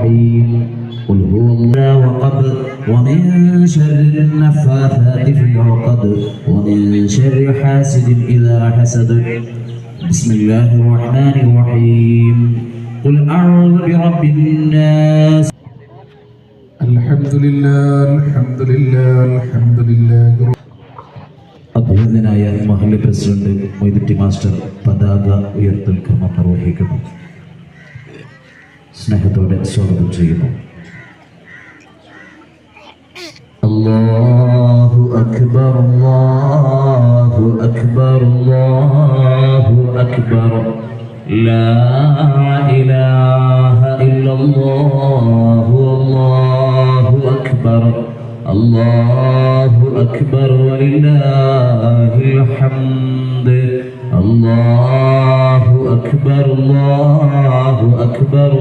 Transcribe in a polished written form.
الرحيم قل هو الله وقد ومن شر النفاثات في العقد ومن شر حاسد إذا حسد بسم الله الرحمن الرحيم قل أعوذ برب الناس الحمد لله الحمد لله الحمد لله. അഭിനന്ദനായ മഹല്ല് president Moidutty master പതാക ഉയർത്തൽ ക്രമം നിർവഹിക്കുന്നു. സ്നേഹത്തോടെ സ്വാഗതം ചെയ്യുന്നു. അല്ലാഹു അക്ബർ അല്ലാഹു അക്ബർ അല്ലാഹു അക്ബർ ലാ ഇലാഹ ഇല്ലല്ലാഹു അല്ലാഹു അക്ബർ അല്ലാഹു അക്ബർ വലില്ലാഹിൽ ഹംദ് അല്ലാഹു അക്ബർ അല്ലാഹു അക്ബർ.